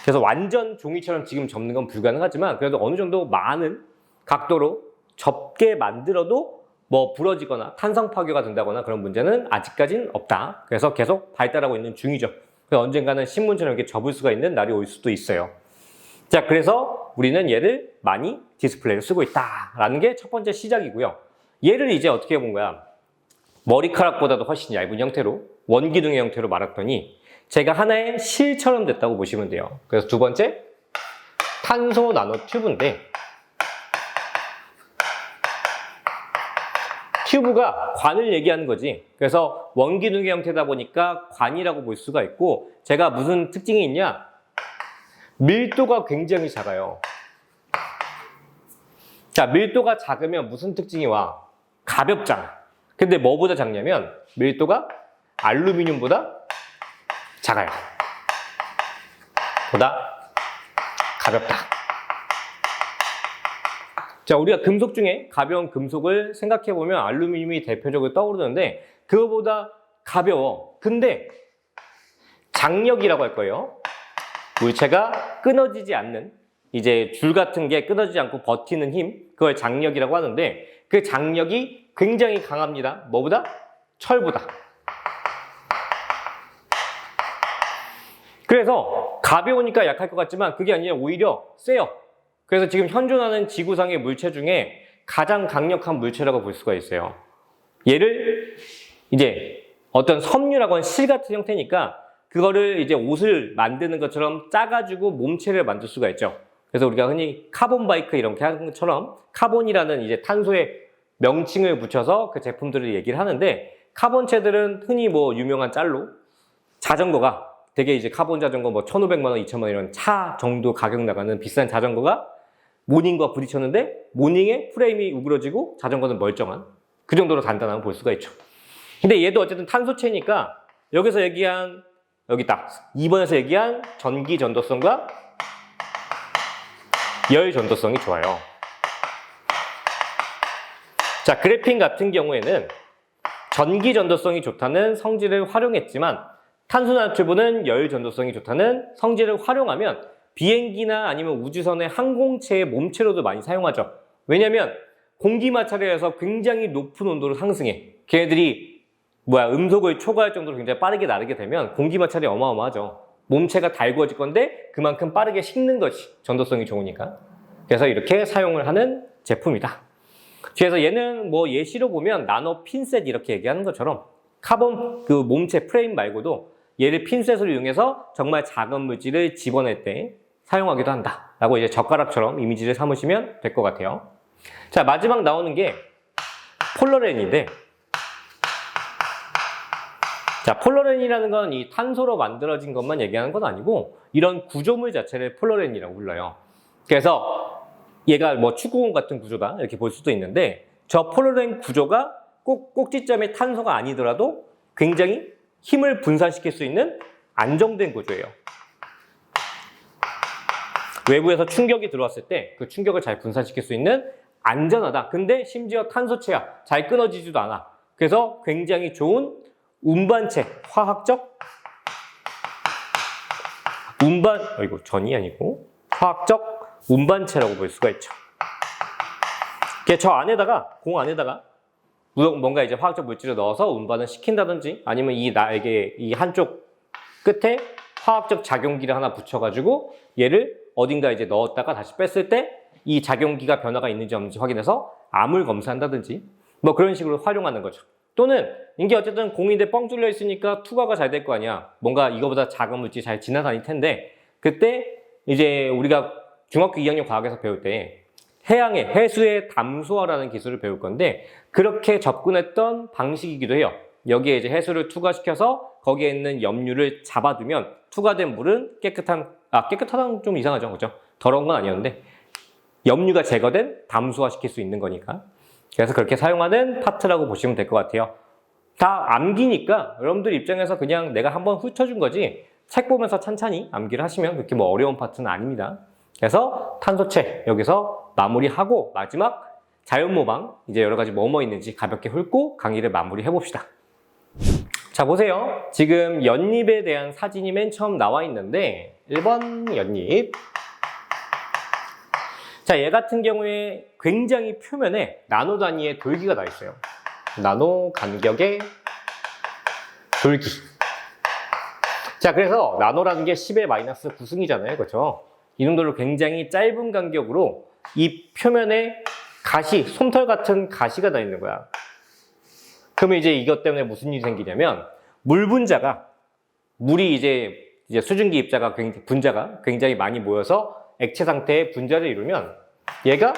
그래서 완전 종이처럼 지금 접는 건 불가능하지만 그래도 어느 정도 많은 각도로 접게 만들어도 뭐 부러지거나 탄성 파괴가 된다거나 그런 문제는 아직까지는 없다. 그래서 계속 발달하고 있는 중이죠. 그래서 언젠가는 신문처럼 이렇게 접을 수가 있는 날이 올 수도 있어요. 자, 그래서 우리는 얘를 많이 디스플레이로 쓰고 있다라는 게 첫 번째 시작이고요. 얘를 이제 어떻게 본 거야? 머리카락보다도 훨씬 얇은 형태로 원기둥의 형태로 말았더니 제가 하나의 실처럼 됐다고 보시면 돼요. 그래서 두 번째, 탄소 나노 튜브인데 튜브가 관을 얘기하는 거지. 그래서 원기둥의 형태다 보니까 관이라고 볼 수가 있고 제가 무슨 특징이 있냐? 밀도가 굉장히 작아요. 자, 밀도가 작으면 무슨 특징이 와? 가볍잖아. 근데 뭐보다 작냐면 밀도가 알루미늄보다 작아요. 보다 가볍다. 자, 우리가 금속 중에 가벼운 금속을 생각해보면 알루미늄이 대표적으로 떠오르는데 그거보다 가벼워. 근데 장력이라고 할 거예요. 물체가 끊어지지 않는 이제 줄 같은 게 끊어지지 않고 버티는 힘, 그걸 장력이라고 하는데 그 장력이 굉장히 강합니다. 뭐보다? 철보다. 그래서 가벼우니까 약할 것 같지만 그게 아니라 오히려 세요. 그래서 지금 현존하는 지구상의 물체 중에 가장 강력한 물체라고 볼 수가 있어요. 얘를 이제 어떤 섬유라고 하는 실 같은 형태니까 그거를 이제 옷을 만드는 것처럼 짜가지고 몸체를 만들 수가 있죠. 그래서 우리가 흔히 카본 바이크 이렇게 하는 것처럼 카본이라는 이제 탄소의 명칭을 붙여서 그 제품들을 얘기를 하는데 카본체들은 흔히 뭐 유명한 짤로 자전거가 되게 이제 카본 자전거 뭐 1,500만 원, 2,000만 원 이런 차 정도 가격 나가는 비싼 자전거가 모닝과 부딪혔는데 모닝의 프레임이 우그러지고 자전거는 멀쩡한 그 정도로 단단함을 볼 수가 있죠. 근데 얘도 어쨌든 탄소체니까 여기서 얘기한 여기 딱 2번에서 얘기한 전기 전도성과 열 전도성이 좋아요. 자, 그래핀 같은 경우에는 전기 전도성이 좋다는 성질을 활용했지만 탄소나노 튜브는 열 전도성이 좋다는 성질을 활용하면 비행기나 아니면 우주선의 항공체의 몸체로도 많이 사용하죠. 왜냐면 공기 마찰에 의해서 굉장히 높은 온도로 상승해. 걔네들이 음속을 초과할 정도로 굉장히 빠르게 나르게 되면 공기 마찰이 어마어마하죠. 몸체가 달구어질 건데 그만큼 빠르게 식는 것이 전도성이 좋으니까. 그래서 이렇게 사용을 하는 제품이다. 그래서 얘는 뭐 예시로 보면 나노 핀셋 이렇게 얘기하는 것처럼 카본 그 몸체 프레임 말고도 얘를 핀셋으로 이용해서 정말 작은 물질을 집어낼 때 사용하기도 한다 라고 이제 젓가락처럼 이미지를 삼으시면 될 것 같아요. 자, 마지막 나오는 게 폴러렌인데, 자, 폴러렌이라는 건 이 탄소로 만들어진 것만 얘기하는 건 아니고 이런 구조물 자체를 폴러렌이라고 불러요. 그래서 얘가 뭐 축구공 같은 구조다 이렇게 볼 수도 있는데, 저 폴러렌 구조가 꼭 꼭지점이 탄소가 아니더라도 굉장히 힘을 분산시킬 수 있는 안정된 구조예요. 외부에서 충격이 들어왔을 때 그 충격을 잘 분산시킬 수 있는 안전하다. 근데 심지어 탄소체야. 잘 끊어지지도 않아. 그래서 굉장히 좋은 운반체, 화학적 운반, 이거 전이 아니고 화학적 운반체라고 볼 수가 있죠. 저 안에다가, 공 안에다가 뭔가 이제 화학적 물질을 넣어서 운반을 시킨다든지 아니면 이 나에게 이 한쪽 끝에 화학적 작용기를 하나 붙여가지고 얘를 어딘가 이제 넣었다가 다시 뺐을 때 이 작용기가 변화가 있는지 없는지 확인해서 암을 검사한다든지 뭐 그런 식으로 활용하는 거죠. 또는 이게 어쨌든 공인데 뻥 뚫려 있으니까 투과가 잘 될 거 아니야. 뭔가 이거보다 작은 물질이 잘 지나다닐 텐데, 그때 이제 우리가 중학교 2학년 과학에서 배울 때 해양의 해수의 담소화라는 기술을 배울 건데, 그렇게 접근했던 방식이기도 해요. 여기에 이제 해수를 투과시켜서 거기에 있는 염류를 잡아두면 투과된 물은 깨끗하다는 좀 이상하죠, 그죠? 더러운 건 아니었는데 염류가 제거된 담소화시킬 수 있는 거니까. 그래서 그렇게 사용하는 파트라고 보시면 될 것 같아요. 다 암기니까 여러분들 입장에서 그냥 내가 한번 훑어준 거지 책 보면서 찬찬히 암기를 하시면 그렇게 뭐 어려운 파트는 아닙니다. 그래서 탄소체 여기서 마무리하고 마지막 자연모방 이제 여러 가지 뭐뭐 있는지 가볍게 훑고 강의를 마무리해 봅시다. 자, 보세요. 지금 연잎에 대한 사진이 맨 처음 나와 있는데 1번 연잎. 자, 얘 같은 경우에 굉장히 표면에 나노 단위의 돌기가 나 있어요. 나노 간격의 돌기. 자, 그래서 나노라는 게 10의 마이너스 9승이잖아요. 그렇죠? 이 정도로 굉장히 짧은 간격으로 이 표면에 가시, 솜털 같은 가시가 다 있는 거야. 그러면 이제 이것 때문에 무슨 일이 생기냐면 물 분자가, 물이 이제 수증기 입자가 분자가 굉장히 많이 모여서 액체 상태의 분자를 이루면 얘가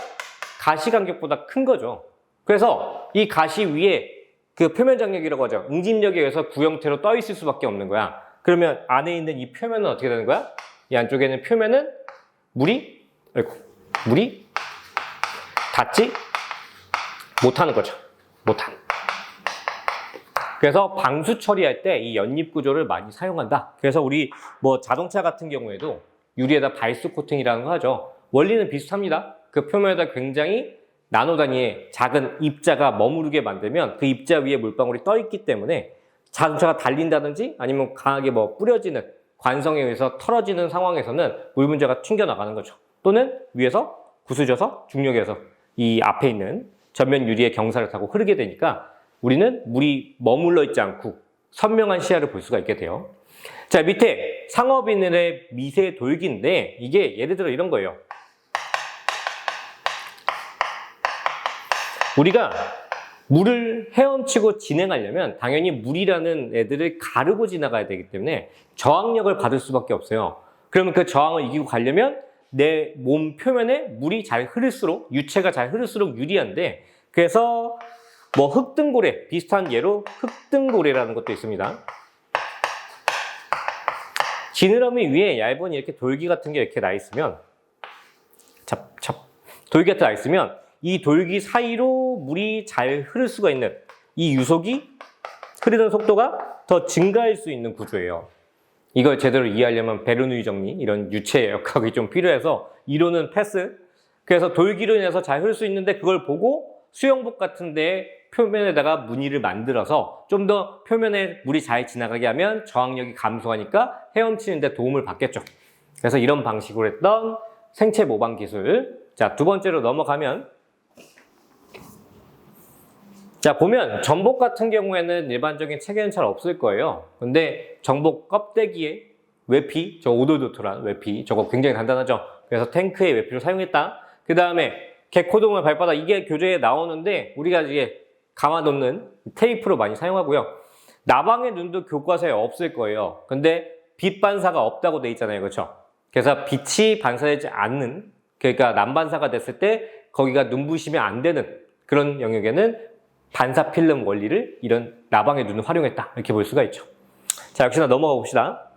가시 간격보다 큰 거죠. 그래서 이 가시 위에 그 표면 장력이라고 하죠. 응집력에 의해서 구형태로 떠 있을 수밖에 없는 거야. 그러면 안에 있는 이 표면은 어떻게 되는 거야? 이 안쪽에 있는 표면은 물이 닿지 못하는 거죠. 못함. 그래서 방수 처리할 때 이 연잎 구조를 많이 사용한다. 그래서 우리 뭐 자동차 같은 경우에도 유리에다 발수 코팅이라는 거 하죠. 원리는 비슷합니다. 그 표면에다 굉장히 나노 단위의 작은 입자가 머무르게 만들면 그 입자 위에 물방울이 떠 있기 때문에 자동차가 달린다든지 아니면 강하게 뭐 뿌려지는 관성에 의해서 털어지는 상황에서는 물 분자가 튕겨나가는 거죠. 또는 위에서 구슬져서 중력에서 이 앞에 있는 전면 유리의 경사를 타고 흐르게 되니까 우리는 물이 머물러 있지 않고 선명한 시야를 볼 수가 있게 돼요. 자, 밑에 상어비늘의 미세 돌기인데 이게 예를 들어 이런 거예요. 우리가 물을 헤엄치고 진행하려면 당연히 물이라는 애들을 가르고 지나가야 되기 때문에 저항력을 받을 수밖에 없어요. 그러면 그 저항을 이기고 가려면 내 몸 표면에 물이 잘 흐를수록, 유체가 잘 흐를수록 유리한데, 그래서 뭐 흑등고래, 비슷한 예로 흑등고래라는 것도 있습니다. 지느러미 위에 얇은 이렇게 돌기 같은 게 이렇게 나 있으면, 돌기 같은 게 나 있으면 이 돌기 사이로 물이 잘 흐를 수가 있는 이 유속이 흐르는 속도가 더 증가할 수 있는 구조예요. 이걸 제대로 이해하려면 베르누이 정리, 이런 유체 역학이 좀 필요해서 이론은 패스. 그래서 돌기로 인해서 잘 흐를 수 있는데 그걸 보고 수영복 같은 데 표면에다가 무늬를 만들어서 좀 더 표면에 물이 잘 지나가게 하면 저항력이 감소하니까 헤엄치는 데 도움을 받겠죠. 그래서 이런 방식으로 했던 생체 모방 기술. 자, 두 번째로 넘어가면, 자, 보면 전복 같은 경우에는 일반적인 책에는 잘 없을 거예요. 근데 전복 껍데기에 외피, 저 오돌도돌한 외피, 저거 굉장히 간단하죠. 그래서 탱크의 외피를 사용했다. 그 다음에 개코동물 발바닥 이게 교재에 나오는데 우리가 이제 감아놓는 테이프로 많이 사용하고요. 나방의 눈도 교과서에 없을 거예요. 근데 빛 반사가 없다고 돼 있잖아요. 그렇죠? 그래서 빛이 반사되지 않는, 그러니까 난반사가 됐을 때 거기가 눈부시면 안 되는 그런 영역에는 반사 필름 원리를 이런 나방의 눈을 활용했다. 이렇게 볼 수가 있죠. 자, 역시나 넘어가 봅시다.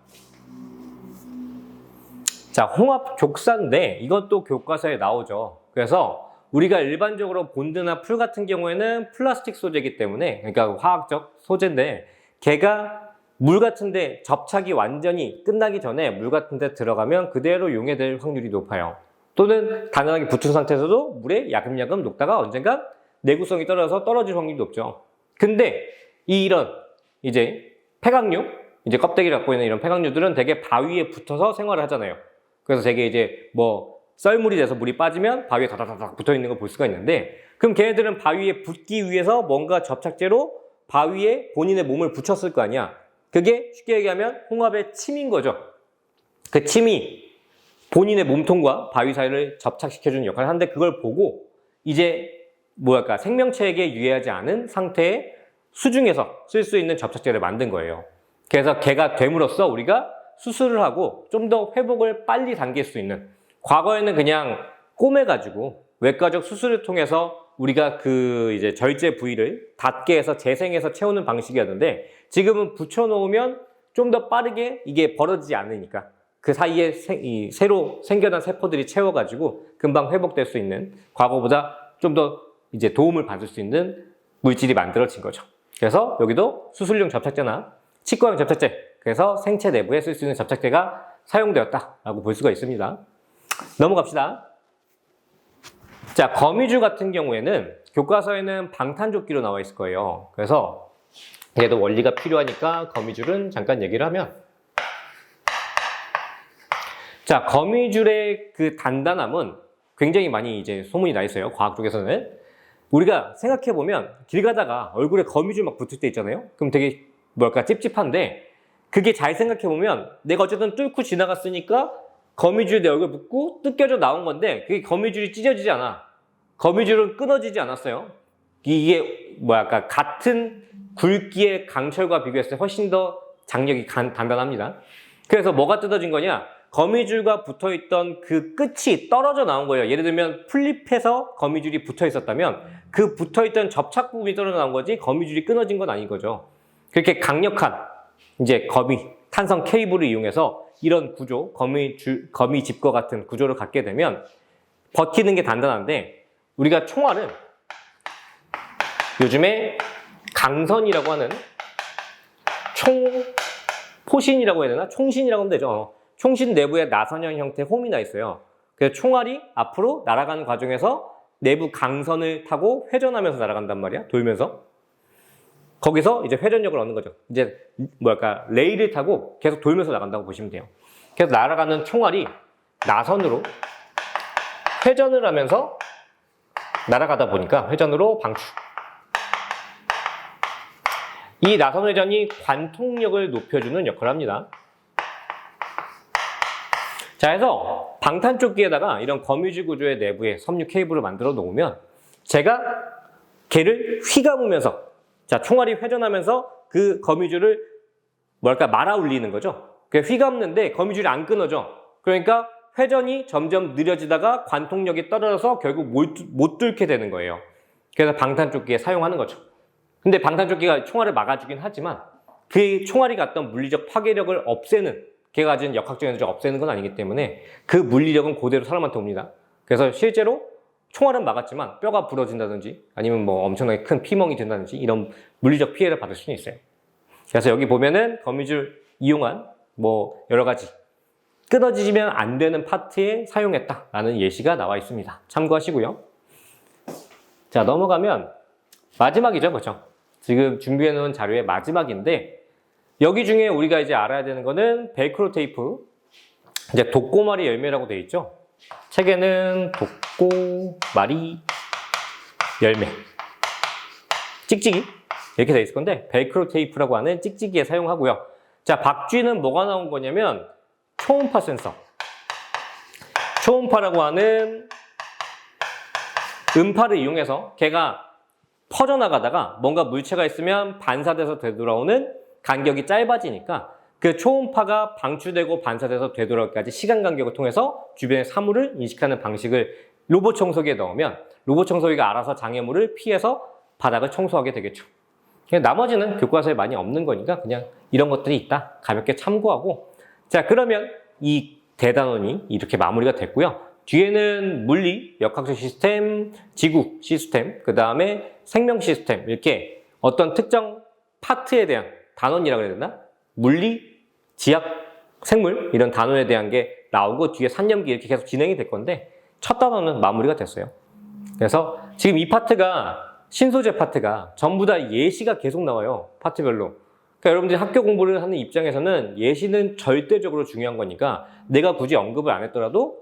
자, 홍합 족사인데 이것도 교과서에 나오죠. 그래서 우리가 일반적으로 본드나 풀 같은 경우에는 플라스틱 소재이기 때문에, 그러니까 화학적 소재인데 걔가 물 같은데 접착이 완전히 끝나기 전에 물 같은데 들어가면 그대로 용해될 확률이 높아요. 또는 단단하게 붙은 상태에서도 물에 야금야금 녹다가 언젠가 내구성이 떨어져서 떨어질 확률이 높죠. 근데 이런 이제 폐각류, 이제 껍데기를 갖고 있는 이런 폐각류들은 되게 바위에 붙어서 생활을 하잖아요. 그래서 되게 이제 뭐 썰물이 돼서 물이 빠지면 바위에 다다다닥 붙어 있는 걸 볼 수가 있는데, 그럼 걔네들은 바위에 붙기 위해서 뭔가 접착제로 바위에 본인의 몸을 붙였을 거 아니야. 그게 쉽게 얘기하면 홍합의 침인 거죠. 그 침이 본인의 몸통과 바위 사이를 접착시켜주는 역할을 하는데, 그걸 보고 이제 뭐랄까 생명체에게 유해하지 않은 상태에 수중에서 쓸 수 있는 접착제를 만든 거예요. 그래서 걔가 됨으로써 우리가 수술을 하고 좀 더 회복을 빨리 당길 수 있는, 과거에는 그냥 꼬매가지고 외과적 수술을 통해서 우리가 그 이제 절제 부위를 닿게 해서 재생해서 채우는 방식이었는데, 지금은 붙여놓으면 좀 더 빠르게 이게 벌어지지 않으니까 그 사이에 새로 생겨난 세포들이 채워가지고 금방 회복될 수 있는, 과거보다 좀 더 이제 도움을 받을 수 있는 물질이 만들어진 거죠. 그래서 여기도 수술용 접착제나 치과용 접착제, 그래서 생체 내부에 쓸 수 있는 접착제가 사용되었다라고 볼 수가 있습니다. 넘어갑시다. 자, 거미줄 같은 경우에는 교과서에는 방탄조끼로 나와 있을 거예요. 그래서 얘도 원리가 필요하니까 거미줄은 잠깐 얘기를 하면, 자, 거미줄의 그 단단함은 굉장히 많이 이제 소문이 나 있어요. 과학 쪽에서는. 우리가 생각해보면 길 가다가 얼굴에 거미줄 막 붙을 때 있잖아요. 그럼 되게 뭐랄까 찝찝한데, 그게 잘 생각해보면 내가 어쨌든 뚫고 지나갔으니까 거미줄이 내 얼굴에 붙고 뜯겨져 나온 건데, 그게 거미줄이 찢어지지 않아. 거미줄은 끊어지지 않았어요. 이게 뭐랄까 같은 굵기의 강철과 비교했을 때 훨씬 더 장력이 단단합니다. 그래서 뭐가 뜯어진 거냐? 거미줄과 붙어있던 그 끝이 떨어져 나온 거예요. 예를 들면 플립해서 거미줄이 붙어 있었다면 그 붙어있던 접착 부분이 떨어져 나온 거지 거미줄이 끊어진 건 아닌 거죠. 그렇게 강력한 이제 탄성 케이블을 이용해서 이런 구조, 거미집과 같은 구조를 갖게 되면 버티는 게 단단한데, 우리가 총알은 요즘에 강선이라고 하는 포신이라고 해야 되나? 총신이라고 하면 되죠. 총신 내부에 나선형 형태의 홈이 나 있어요. 그래서 총알이 앞으로 날아가는 과정에서 내부 강선을 타고 회전하면서 날아간단 말이야. 돌면서. 거기서 이제 회전력을 얻는 거죠. 이제 뭐랄까 레일을 타고 계속 돌면서 나간다고 보시면 돼요. 그래서 날아가는 총알이 나선으로 회전을 하면서 날아가다 보니까 회전으로 방출. 이 나선 회전이 관통력을 높여주는 역할을 합니다. 자, 해서 방탄조끼에다가 이런 거미줄 구조의 내부에 섬유 케이블을 만들어 놓으면 제가 걔를 휘감으면서, 자, 총알이 회전하면서 그 거미줄을 뭐랄까 말아 올리는 거죠. 휘감는데 거미줄이 안 끊어져. 그러니까 회전이 점점 느려지다가 관통력이 떨어져서 결국 못 뚫게 되는 거예요. 그래서 방탄조끼에 사용하는 거죠. 근데 방탄조끼가 총알을 막아주긴 하지만 그 총알이 갖던 물리적 파괴력을 없애는, 걔가 가진 역학적 에너지를 없애는 건 아니기 때문에 그 물리력은 그대로 사람한테 옵니다. 그래서 실제로 총알은 막았지만 뼈가 부러진다든지 아니면 뭐 엄청나게 큰 피멍이 된다든지 이런 물리적 피해를 받을 수는 있어요. 그래서 여기 보면은 거미줄 이용한 뭐 여러 가지 끊어지면 안 되는 파트에 사용했다라는 예시가 나와 있습니다. 참고하시고요. 자, 넘어가면 마지막이죠, 그렇죠? 지금 준비해 놓은 자료의 마지막인데, 여기 중에 우리가 이제 알아야 되는 거는 벨크로 테이프, 이제 독고마리 열매라고 되어 있죠. 책에는 독고마리 열매, 찍찍이 이렇게 되어 있을 건데, 벨크로 테이프라고 하는 찍찍이에 사용하고요. 자, 박쥐는 뭐가 나온 거냐면 초음파 센서, 초음파라고 하는 음파를 이용해서 걔가 퍼져나가다가 뭔가 물체가 있으면 반사돼서 되돌아오는 간격이 짧아지니까 그 초음파가 방출되고 반사돼서 되돌아오기까지 시간 간격을 통해서 주변의 사물을 인식하는 방식을 로봇 청소기에 넣으면 로봇 청소기가 알아서 장애물을 피해서 바닥을 청소하게 되겠죠. 나머지는 교과서에 많이 없는 거니까 그냥 이런 것들이 있다. 가볍게 참고하고. 자, 그러면 이 대단원이 이렇게 마무리가 됐고요. 뒤에는 물리, 역학적 시스템, 지구 시스템, 그 다음에 생명 시스템 이렇게 어떤 특정 파트에 대한 단원이라고 해야 되나? 물리, 지학, 생물 이런 단원에 대한 게 나오고 뒤에 산염기 이렇게 계속 진행이 될 건데 첫 단원은 마무리가 됐어요. 그래서 지금 이 파트가 신소재 파트가 전부 다 예시가 계속 나와요. 파트별로. 그러니까 여러분들이 학교 공부를 하는 입장에서는 예시는 절대적으로 중요한 거니까 내가 굳이 언급을 안 했더라도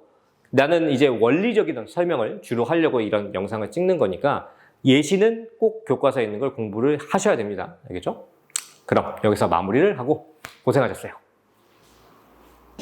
나는 이제 원리적인 설명을 주로 하려고 이런 영상을 찍는 거니까 예시는 꼭 교과서에 있는 걸 공부를 하셔야 됩니다. 알겠죠? 그럼 여기서 마무리를 하고 고생하셨어요.